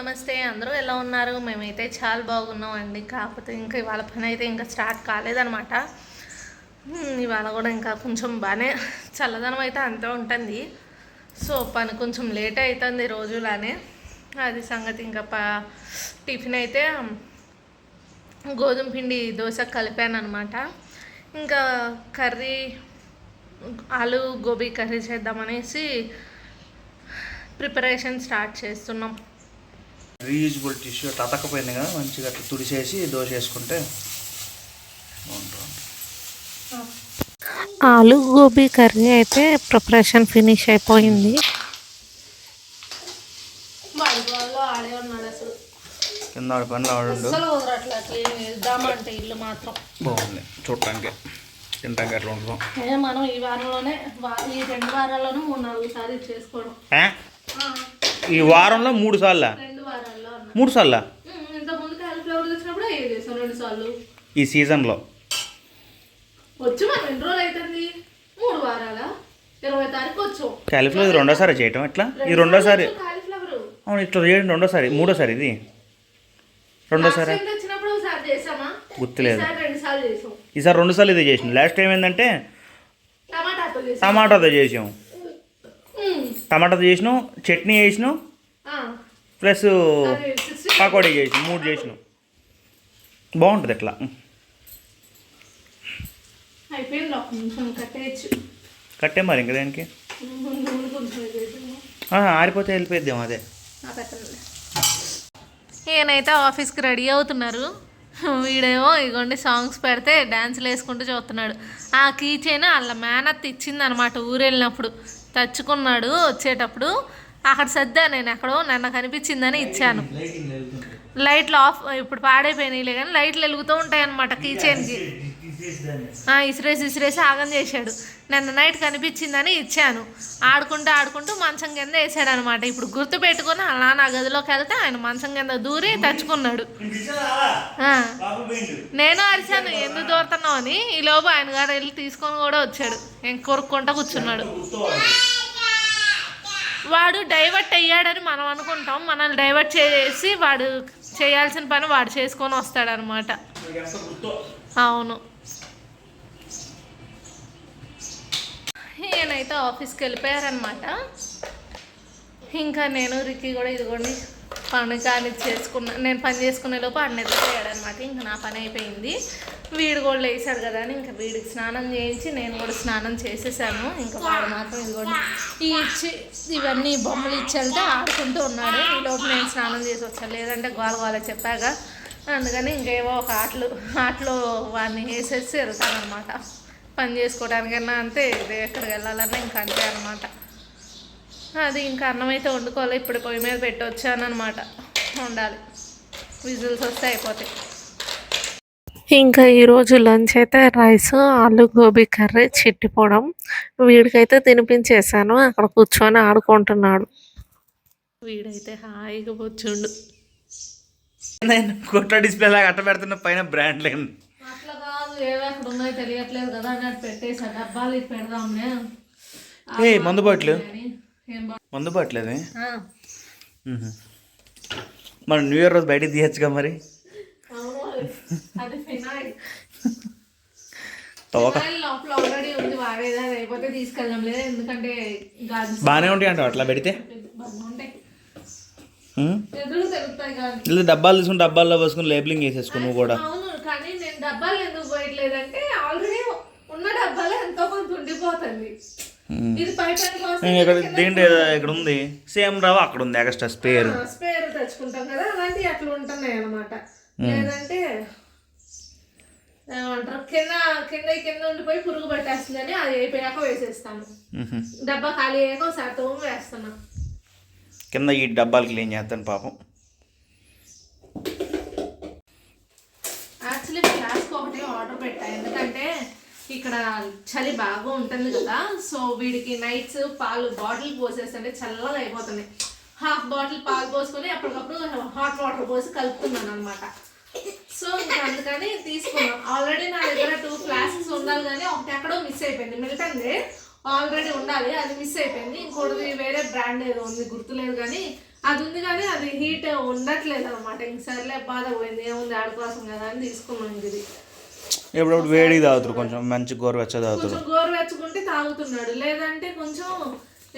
నమస్తే అందరూ ఎలా ఉన్నారు? మేమైతే చాలా బాగున్నాం అండి. కాకపోతే ఇంకా ఇవాళ పని అయితే ఇంకా స్టార్ట్ కాలేదనమాట. ఇవాళ కూడా ఇంకా కొంచెం బాగానే చల్లదనం అయితే అంతే ఉంటుంది. సో పని కొంచెం లేట్ అవుతుంది రోజులానే. అది సంగతి. ఇంకా టిఫిన్ అయితే గోధుమ పిండి దోశ కలిపాను అనమాట. ఇంకా కర్రీ ఆలు గోబీ కర్రీ చేద్దామనేసి ప్రిపరేషన్ స్టార్ట్ చేస్తున్నాం. రీయూజబుల్ టిష్యూ అతకపోయింది కదా, మంచిగా అట్లా తుడిచేసి దోశ వేసుకుంటే ఆలు గోబీ కర్రీ అయితే ప్రిపరేషన్ ఫినిష్ అయిపోయింది. కింద పనులు ఆడు ఇల్లు మాత్రం బాగుంది చూడటానికి, తినడానికి అట్లా ఉంటాం. మనం ఈ వారంలోనే ఈ 2 వారాల్లోనూ 3-4 సార్లు చేసుకోవడం. ఈ వారంలో 3 సార్లు 3 సార్లు ఇంతకుముందు కాలీఫ్లవర్ వచ్చినప్పుడు అయ్యే చేసాం 2 సార్లు. ఈ సీజన్లో వచ్చి మనం ఎన్ని రోజులు అవుతుంది? 3 వారాల 20 తారీఖు వచ్చాం. కాలీఫ్లవర్ రెండోసారి చేయటం ఎట్లా? ఈ రెండోసారి కాలీఫ్లవర్ అవును ఇట్లా చేయడం రెండోసారి, మూడోసారి ఇది రెండోసారి వచ్చినప్పుడు ఒకసారి చేసామా గుర్తులేదు. 2 సార్లు చేసాం. ఈసారి 2 సార్లు ఇదే చేసినాం. లాస్ట్ టైం ఏంటంటే టమాటాతో చేసాం. టమాటాతో చేసినాం, చట్నీ వేసినాం, ప్లస్ పకోడీ చేసినాం. 3 చేసినాం. బాగుంటుంది ఇట్లా. కట్టే మరి ఇంకా దానికి ఆరిపోతే వెళ్ళిపోద్దాం. అదే ఈయనైతే ఆఫీస్కి రెడీ అవుతున్నారు. వీడేమో ఇగోండి సాంగ్స్ పెడితే డ్యాన్స్లు వేసుకుంటూ చూస్తున్నాడు. ఆ కీ చైన్ వాళ్ళ మేనత్త ఇచ్చిందనమాట. ఊరు వెళ్ళినప్పుడు తెచ్చుకున్నాడు. వచ్చేటప్పుడు అక్కడ సర్దా నేను ఎక్కడో నన్ను కనిపించిందని ఇచ్చాను. లైట్లు ఆఫ్ ఇప్పుడు పాడైపోయినాయిలే కానీ లైట్లు వెలుగుతూ ఉంటాయి అన్నమాట కీ చైన్కి. ఇసిరేసి ఆగం చేశాడు. నిన్న నైట్ కనిపించిందని ఇచ్చాను. ఆడుకుంటూ మంచం కింద వేసాడు అనమాట. ఇప్పుడు గుర్తు పెట్టుకుని అలా నా గదిలోకి వెళ్తే ఆయన మంచం కింద దూరి తెచ్చుకున్నాడు. నేను అరిచాను ఎందుకు దూరుతున్నావు అని. ఈ లోపు ఆయన గారు వెళ్ళి తీసుకొని కూడా వచ్చాడు. కొరుక్కుంటా కూర్చున్నాడు. వాడు డైవర్ట్ అయ్యాడని మనం అనుకుంటాం. మనల్ని డైవర్ట్ చేసి వాడు చేయాల్సిన పని వాడు చేసుకొని వస్తాడనమాట. అవును. ఈయనైతే ఆఫీస్కి వెళ్ళిపోయారనమాట. ఇంకా నేను రిక్కీ కూడా ఇదిగోండి పని కానీ నేను పని చేసుకునే లోపు ఆడ నిద్రపోయాడనమాట. ఇంకా నా పని అయిపోయింది. వీడు కూడా లేచాడు కదా అని ఇంకా వీడికి స్నానం చేయించి నేను కూడా స్నానం చేసేసాను. ఇంకా వాడు మాత్రం ఇదిగోండి ఇవన్నీ బొమ్మలు ఇచ్చి వెళ్తే ఆడుకుంటూ ఉన్నాడు. ఈ లోపు నేను స్నానం చేసి వచ్చాను. లేదంటే గోల చెప్పాక అందుకని ఇంకేవో ఒక ఆటలో వాడిని వేసేసి వెళ్తానమాట. పని చేసుకోవడానికన్నా అంతే, ఎక్కడికి వెళ్ళాలన్నా ఇంకా అంతే అనమాట. అది ఇంకా అన్నం అయితే వండుకోవాలి. ఇప్పుడు పొయ్యి మీద పెట్టి వచ్చాను అనమాట. వండాలి, విజిల్స్ వస్తే అయిపోతాయి. ఇంకా ఈరోజు లంచ్ అయితే రైస్, ఆలు గోబీ కర్రీ, చిట్టిపోవడం. వీడికైతే తినిపించేసాను. అక్కడ కూర్చొని ఆడుకుంటున్నాడు. వీడైతే హాయిగా కూర్చుండు. కొట్ట డిస్ప్లే లాగా అట్ట పెడుతున్న పైన బ్రాండ్ లేదు. అట్లా కాదు, ఏవో అక్కడ ఉన్నాయో తెలియట్లేదు కదా అన్నట్టు పెట్టేసా. డబ్బాలు ఇది పెడదాంలే. మందు బాట్లేదు మరి న్యూ ఇయర్ రోజు బయటకు తీయచ్చుగా మరి. బాగానే ఉంటాయి అంట అట్లా పెడితే. డబ్బాలు తీసుకుని డబ్బాల్లో పోసుకుని లేబులింగ్ వేసేసుకో నువ్వు కూడా. కానీ నేను డబ్బాలు ఎందుకు పోయట్లేదంటే ఆల్రెడీ ఉన్న డబ్బాలు ఎంతో కొంత ఉండిపోతుంది. ఇక్కడ ఉంది సేమ్ రావు, అక్కడ ఉంది ఎక్స్ట్రా స్పేర్ తెచ్చుకుంటాం కదా, అలాంటివి అట్లా ఉంటున్నాయి అనమాట. లేదంటే ఏమంటారు కింద ఉండిపోయి పురుగు పట్టేస్తుందని అది అయిపోయాక వేసేస్తాను. డబ్బా ఖాళీ అయ్యాక ఒకసారి తోము వేస్తున్నా. కింద ఈ డబ్బాలు క్లీన్ చేస్తాను పాపం. యాక్చువల్లీ ఫ్లాస్క్ ఒకటి ఆర్డర్ పెట్టా, ఎందుకంటే ఇక్కడ చలి బాగా ఉంటుంది కదా. సో వీడికి నైట్స్ పాలు బాటిల్ పోసేస్తుంటే చల్లగా అయిపోతుంది. హాఫ్ బాటిల్ పాలు పోసుకొని అప్పటికప్పుడు హాట్ వాటర్ పోసి కలుపుతున్నాను అనమాట. సో ఇంకా అందుకని తీసుకున్నాం. ఆల్రెడీ నా దగ్గర 2 ఫ్లాస్క్స్ ఉండాలి కానీ ఒకటి ఎక్కడో మిస్ అయిపోయింది. మిల్టన్ది ఆల్రెడీ ఉండాలి, అది మిస్ అయిపోయింది. ఇంకోటి వేరే బ్రాండ్ ఏదో ఉంది గుర్తులేదు కానీ అది ఉంది కానీ అది హీట్ ఉండట్లేదు అనమాట. ఇంక సర్లే బాధ పోయింది, ఏముంది ఆడ కోసం కదా అని తీసుకున్నాం. ఇది ఎప్పుడప్పుడు వేడిగా తాగుతారు, కొంచెం మంచి గోరువెచ్చగా తాగుతారు. కొంచెం గోరువెచ్చుకుంటే తాగుతున్నాడు, లేదంటే కొంచెం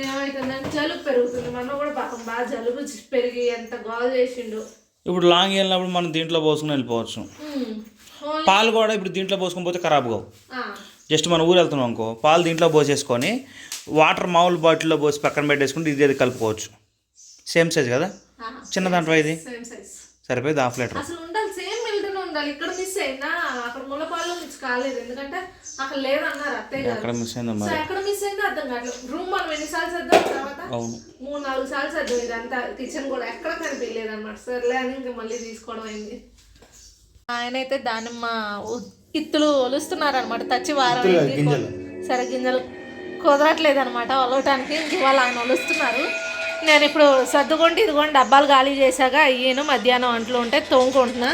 ఏమవుతుందంటే జలుబు పెరుగుతుంది. మనం కూడా పాపం బాగా జలుబు పెరిగి ఎంత గోల చేసిండు. ఇప్పుడు లాంగ్ వెళ్ళినప్పుడు మనం దీంట్లో పోసుకుని వెళ్ళిపోవచ్చు. పాలు కూడా ఇప్పుడు దీంట్లో పోసుకొని పోతే ఖరాబ్ కావు. జస్ట్ మన ఊరు వెళ్తున్నాం అనుకో, పాలు దీంట్లో పోసేసుకొని వాటర్ మామూలు బాటిల్లో పోసి పక్కన పెట్టేసుకుంటే ఇది అది కలుపుకోవచ్చు. సేమ్ సైజ్ కదా, చిన్న దాంట్లో ఇది సరిపోయింది, ½ లీటర్. అసలు ఉండాలి, సేమ్ మిల్టన్ ఉండాలి. ఇక్కడ మిస్ అయిందా, అక్కడ ములపాలు మిస్ కాలేదు, ఎందుకంటే అక్కడ లేదన్నారు అత్తయ్య గారు. ఎక్కడ మిస్ అయిందో సో మరి, ఎక్కడ మిస్ అయిందో అర్థం కావట్లేదు. రూమ్ మనం ఎన్నిసార్లు సర్దాం, తర్వాత అవును 3-4 సార్లు సర్దాం. ఇదంతా కిచెన్ కూడా ఎక్కడ కనిపించలేదు అనమాట. సర్లే అని ఇంకా మళ్ళీ తీసుకోవడం అయింది. ఆయన అయితే దానిమ్మ ఇత్తులు ఒలుస్తున్నారు అనమాట. తచ్చి వారం సరే గింజలు కుదరట్లేదు అనమాట ఒలవటానికి. ఇంక ఇవాళ ఆయన ఒలుస్తున్నారు. నేను ఇప్పుడు సర్దుకుంటే ఇదిగోండి డబ్బాలు ఖాళీ చేశాక అయ్యాను. మధ్యాహ్నం అంట్లు ఉంటే తోముకుంటున్నా.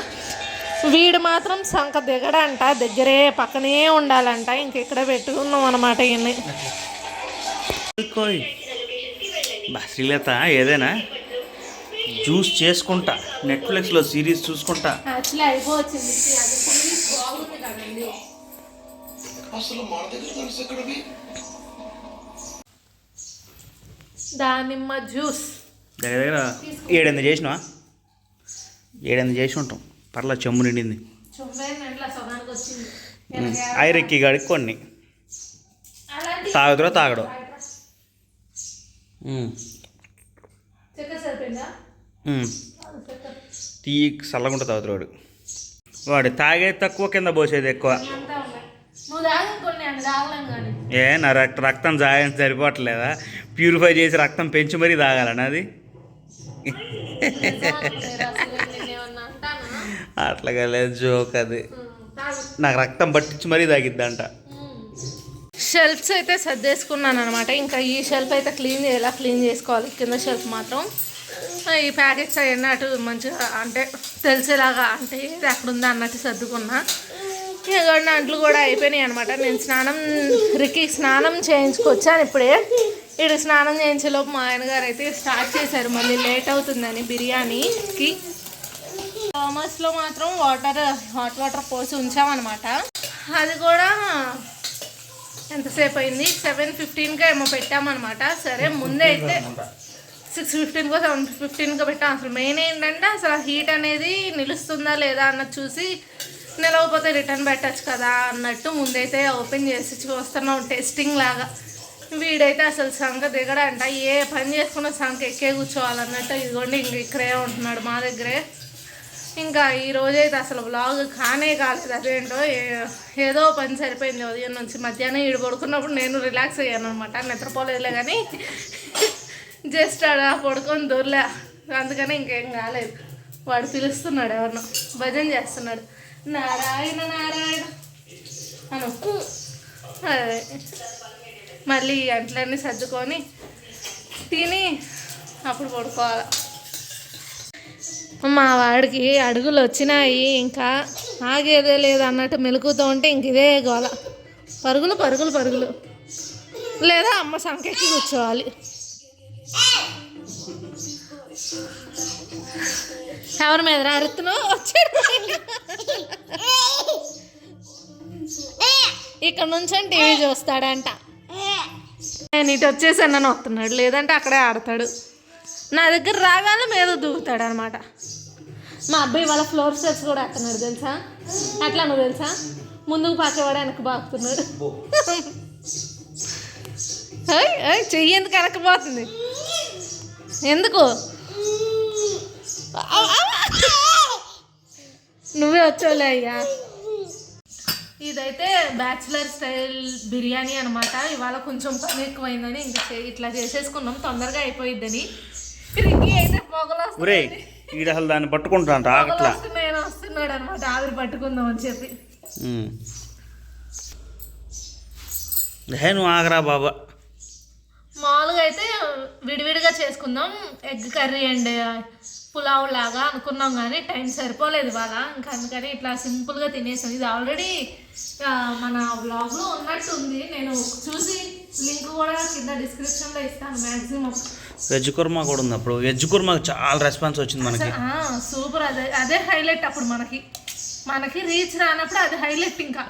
వీడు మాత్రం సంక దిగడంట, దగ్గరే పక్కనే ఉండాలంట. ఇంక ఇక్కడ పెట్టుకున్నాం అనమాట. ఇవన్నీ శ్రీలత ఏదైనా జ్యూస్ చేసుకుంటా, నెట్ఫ్లిక్స్లో సిరీస్ చూసుకుంటా. యాక్చువల్లీ అయిపోవచ్చింది, అది సిరీస్ బాగుంది కదండి. దానిమ్మ జ్యూస్ దగ్గర దగ్గర 7-8 చేసినావా? 7-8 చేసి ఉంటాం. పర్లా చెమ్ము నిండింది. ఐరెక్కి గాడికి కొన్ని తాగుతురా తాగడం. టీ చల్లగుంట తాగుతారు వాడు. వాడు తాగేది తక్కువ, కింద పోసేది ఎక్కువ. ఏ నా రక్తం జాయం సరిపోవట్లేదా? ప్యూరిఫై చేసి రక్తం పెంచి మరీ తాగాలన్నా అది? అట్లాగా లేదు, జోక్ అది. నాకు రక్తం పట్టించి మరీ తాగిద్దంట. షెల్ఫ్స్ అయితే సర్దేసుకున్నాను అనమాట. ఇంకా ఈ షెల్ఫ్ అయితే క్లీన్ చేసుకోవాలి. కింద షెల్ఫ్ మాత్రం ఈ ప్యాకెట్స్ అవన్నీ అటు మంచిగా అంటే తెలిసేలాగా, అంటే ఇది అక్కడ ఉందా అన్నట్టు సర్దుకున్నా. ఇక అంట్లు కూడా అయిపోయినాయి అనమాట. నేను రికి స్నానం చేయించుకొచ్చాను ఇప్పుడే. ఇటు స్నానం చేయించేలోపు మా ఆయనగారు అయితే స్టార్ట్ చేశారు, మళ్ళీ లేట్ అవుతుందని బిర్యానీకి. థామస్లో మాత్రం హాట్ వాటర్ పోసి ఉంచామన్నమాట. అది కూడా ఎంతసేపు అయింది, 7:15గా ఏమో పెట్టామన్నమాట. సరే ముందే అయితే 6:15కో 7:15కో పెట్టాం. అసలు మెయిన్ ఏంటంటే అసలు హీట్ అనేది నిలుస్తుందా లేదా అన్నది చూసి, నిలవకపోతే రిటర్న్ పెట్టచ్చు కదా అన్నట్టు ముందైతే ఓపెన్ చేసి చూస్తున్నాం టెస్టింగ్ లాగా. వీడైతే అసలు సంఖ దిగడంట, ఏ పని చేసుకున్న సంఖ ఎక్కే కూర్చోవాలన్నట్టు. ఇదిగోండి ఇంక ఇక్కడే ఉంటున్నాడు మా దగ్గరే. ఇంకా ఈరోజైతే అసలు వ్లాగ్ కానే కాలేదు. అదేంటో ఏదో పని సరిపోయింది ఉదయం నుంచి. మధ్యాహ్నం ఈడు పడుకున్నప్పుడు నేను రిలాక్స్ అయ్యాను అనమాట. నిద్రపోలేదులే కానీ జస్ట్ ఆడ పడుకొని దొరలే, అందుకని ఇంకేం కాలేదు. వాడు పిలుస్తున్నాడు, ఎవరినో భజన చేస్తున్నాడు, నారాయణ నారాయణ అను. అదే మళ్ళీ అంట్లన్నీ సర్దుకొని తిని అప్పుడు పడుకోవాలి. మా వాడికి అడుగులు వచ్చినాయి, ఇంకా ఆగేదే లేదు అన్నట్టు మెలుకుతూ ఉంటే ఇంక ఇదే గోల, పరుగులు పరుగులు పరుగులు. లేదా అమ్మ సంకెక్కి కూర్చోవాలి. ఎవరి మీద అరుతున్నావు? వచ్చాడు ఇక్కడ నుంచి టీవీ చూస్తాడంట. నేను ఇటు వచ్చేసాను అని వస్తున్నాడు, లేదంటే అక్కడే ఆడతాడు. నా దగ్గర రాగానే మీద దూకుతాడు అనమాట. మా అబ్బాయి వాళ్ళ ఫ్లోర్ స్టెప్స్ కూడా ఎక్కన్నాడు తెలుసా. అట్లా నువ్వు తెలుసా, ముందుకు పాకేవాడు వెనక్కి బాగుతున్నాడు. చెయ్యి ఎందుకు వెనక్కిపోతుంది, ఎందుకు? నువ్వే వచ్చావులే అయ్యా. ఇదైతే బ్యాచిలర్ స్టైల్ బిర్యానీ అనమాట. ఇవాళ కొంచెం పని ఎక్కువైందని ఇంకా ఇట్లా చేసేసుకున్నాం, తొందరగా అయిపోయిద్దని. అయితే పొగలు అసలు దాన్ని పట్టుకుంటాను నేను వస్తున్నాడు అనమాట, ఆవిరి పట్టుకుందాం అని చెప్పి. నువ్వు ఆగరా బాబా. మామూలుగా అయితే విడివిడిగా చేసుకుందాం, ఎగ్ కర్రీ అండ్ పులావ్ లాగా అనుకున్నాం కానీ టైం సరిపోలేదు ఇవాళ. ఇంకా అందుకని ఇట్లా సింపుల్గా తినేసాం. ఇది ఆల్రెడీ మన వ్లాగ్లో ఉన్నట్టు ఉంది. నేను చూసి లింక్ కూడా కింద డిస్క్రిప్షన్లో ఇస్తాను మ్యాక్సిమం. వెజ్ కుర్మా కూడా ఉంది. అప్పుడు వెజ్ కుర్మాకి చాలా రెస్పాన్స్ వచ్చింది మనకి. సూపర్. అదే హైలైట్. అప్పుడు మనకి రీచ్ రానప్పుడు అది హైలైట్. ఇంకా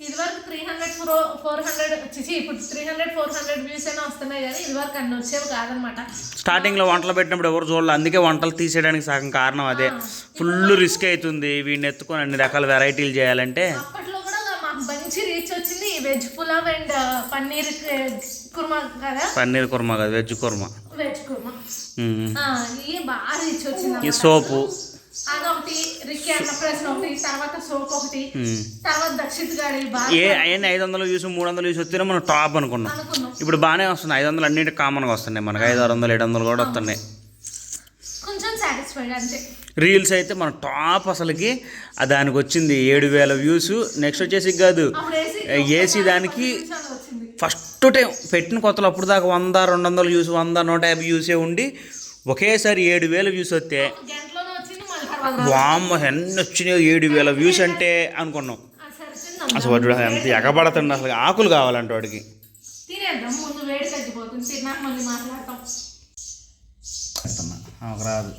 ఇదివరకు 300-400 ఇప్పుడు 300-400 వ్యూస్ అయినా వస్తున్నాయి కానీ ఇదివరకు అన్ని వచ్చేవి కాదనమాట. స్టార్టింగ్లో వంటలు పెట్టినప్పుడు ఎవరు చూడాలి, అందుకే వంటలు తీసేయడానికి సగం కారణం అదే. ఫుల్ రిస్క్ అవుతుంది వీడిని ఎత్తుకొని అన్ని రకాల వెరైటీలు చేయాలంటే. అప్పట్లో కూడా మాకు మంచి రీచ్ వచ్చింది. వెజ్ పులావ్ అండ్ పన్నీర్ కుర్మా కదా, పన్నీర్ కుర్మా కాదు వెజ్ కుర్మా. ఇవి బాగా రీచ్ వచ్చింది. ఈ సోపు అదొకటి, రిక్కీ అన్నప్రాసన ఒకటి, తర్వాత సోప్ ఒకటి, తర్వాత దక్షిత్ గాడి అవన్నీ 500 వ్యూస్ 300 వ్యూస్ వస్తేనే మనం టాప్ అనుకున్నాం. ఇప్పుడు బాగానే వస్తున్నాయి. 500 అన్నింటి కామన్గా వస్తున్నాయి మనకి. 500, 700 కూడా వస్తున్నాయి. కొంచెం సాటిస్ఫైడ్ అంతే. రీల్స్ అయితే మన టాప్ అసలుకి దానికి వచ్చింది 7000 వ్యూస్. నెక్స్ట్ వచ్చేసి కాదు ఏసీ దానికి ఫస్ట్ టైం పెట్టిన కొత్తలో అప్పుడు దాకా 100-200 వ్యూస్ 100-150 వ్యూసే ఉండి ఒకేసారి 7000 వ్యూస్ వస్తే వామ్మ ఎన్ని వచ్చినాయో 7000 వ్యూస్ అంటే అనుకున్నాం. అసలు వాడు ఎంత ఎగబడుతుంది అసలు. ఆకులు కావాలంటే వాడికి. రాదు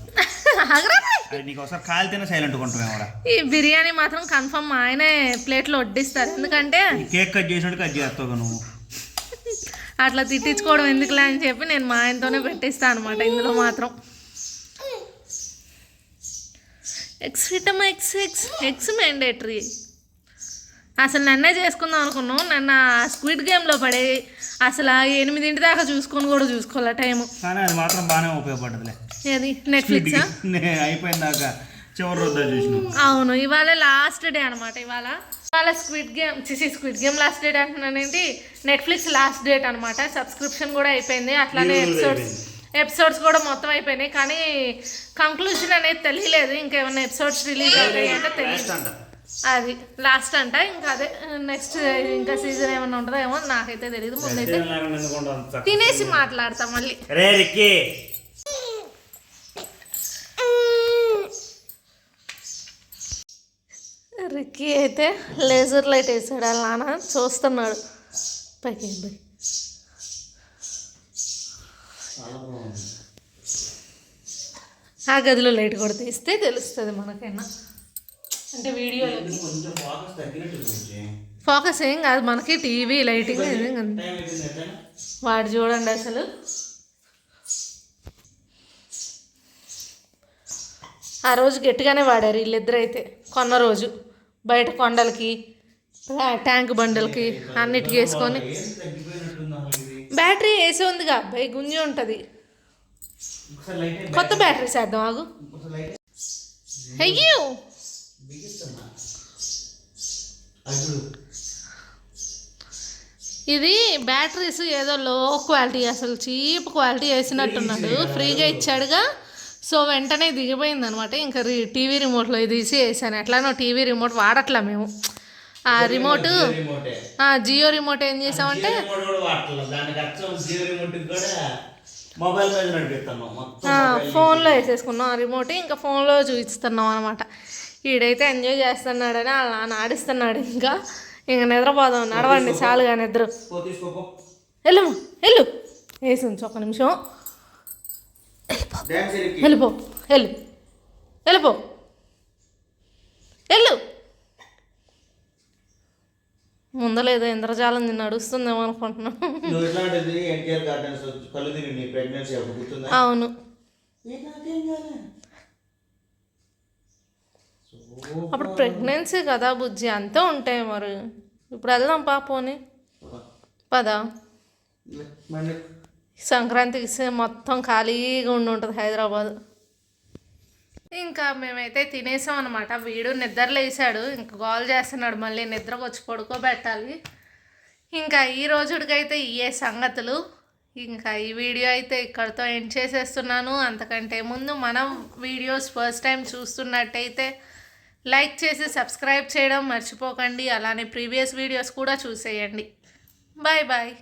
నీకు ఒకసారి కాలు తిన్న సైలెంట్ కొంటాం కూడా. ఈ బిర్యానీ మాత్రం కన్ఫర్మ్ ఆయనే ప్లేట్లో వడ్డిస్తారు. ఎందుకంటే కేక్ కట్ చేసినట్టు కట్ చేస్తావు నువ్వు. అట్లా తిట్టించుకోవడం ఎందుకులే అని చెప్పి నేను మా ఆయనతోనే పెట్టిస్తాను అనమాట. ఇందులో మాత్రం ఎగ్స్ మ్యాండేటరీ. అసలు నన్నే చేసుకుందాం అనుకున్నాం. నన్ను స్క్విడ్ గేమ్లో పడే అసలు 8 దాకా చూసుకోలే టైము. కానీ అది మాత్రం బాగానే ఉపయోగపడ్డదిలే. ఏది నెట్ఫ్లిక్స్ అయిపోయిందాక చివరి రోజు చూసిన. అవును, ఇవాళ లాస్ట్ డే అనమాట. ఇవాళ స్క్విడ్ గేమ్ లాస్ట్ డేట్ అంటున్నానేంటి, నెట్ఫ్లిక్స్ లాస్ట్ డేట్ అనమాట. సబ్స్క్రిప్షన్ కూడా అయిపోయింది. అట్లానే ఎపిసోడ్స్ కూడా మొత్తం అయిపోయినాయి. కానీ కంక్లూజన్ అనేది తెలియలేదు. ఇంకేమైనా ఎపిసోడ్స్ రిలీజ్ అవుతాయి అంటే తెలియదు. అది లాస్ట్ అంట. ఇంకా అదే నెక్స్ట్ ఇంకా సీజన్ ఏమైనా ఉంటుందో ఏమో నాకైతే తెలియదు. ముందైతే తినేసి మాట్లాడతాం మళ్ళీ. రిక్కీ అయితే లేజర్ లైట్ వేసాడు. అలా నాన్న చూస్తున్నాడు పైకి. ఆ గదిలో లైట్ కూడా తీస్తే తెలుస్తుంది మనకైనా. అంటే వీడియోలో ఫోకస్ ఏం కాదు మనకి, టీవీ లైటింగ్ వాడు చూడండి అసలు. ఆ రోజు గట్టిగానే వాడారు వీళ్ళిద్దరు అయితే. కొన్న రోజు బయట కొండలకి ట్యాంక్ బండలకి అన్నిటికీ వేసుకొని. బ్యాటరీ వేసి ఉందిగా అబ్బాయి, గుంజి ఉంటుంది. కొత్త బ్యాటరీ చేద్దాం ఆగు. అయ్యో ఇది బ్యాటరీస్ ఏదో లో క్వాలిటీ, అసలు చీప్ క్వాలిటీ వేసినట్టున్నాడు. ఫ్రీగా ఇచ్చాడుగా, సో వెంటనే దిగిపోయింది అనమాట. ఇంకా టీవీ రిమోట్లో ఇది తీసి వేసాను. ఎట్లానో టీవీ రిమోట్ వాడట్లా మేము. ఆ రిమోట్ జియో రిమోట్ ఏం చేసామంటే ఫోన్లో వేసేసుకున్నాం ఆ రిమోట్. ఇంకా ఫోన్లో చూపిస్తున్నాం అనమాట. ఈడైతే ఎంజాయ్ చేస్తున్నాడని అలా ఆడిస్తున్నాడు. ఇంకా నిద్రపోదాం. నడవండి చాలుగా నిద్ర. వెళ్ళు వేసి ఉంచు ఒక నిమిషం. వెళ్ళిపో ముందలేదో ఇంద్రజాలం నడుస్తుందేమో అనుకుంటున్నాను. అవును, అప్పుడు ప్రెగ్నెన్సీ కదా బుజ్జి, అంతే ఉంటాయి మరి. ఇప్పుడు వెళ్దాం పోనీ పదా. సంక్రాంతికి మొత్తం ఖాళీగా ఉంటుంది హైదరాబాద్. ఇంకా మేమైతే తినేసాం అనమాట. వీడు నిద్రలో వేసాడు. ఇంకా గోల్ చేస్తున్నాడు. మళ్ళీ నిద్రకు వచ్చి పడుకోబెట్టాలి. ఇంకా ఈ రోజుడికైతే ఇవే సంగతులు. ఇంకా ఈ వీడియో అయితే ఇక్కడితో ఎండ్ చేసేస్తున్నాను. అంతకంటే ముందు మనం వీడియోస్ ఫస్ట్ టైం చూస్తున్నట్టయితే లైక్ చేసి సబ్స్క్రైబ్ చేయడం మర్చిపోకండి. అలానే ప్రీవియస్ వీడియోస్ కూడా చూసేయండి. Bye bye.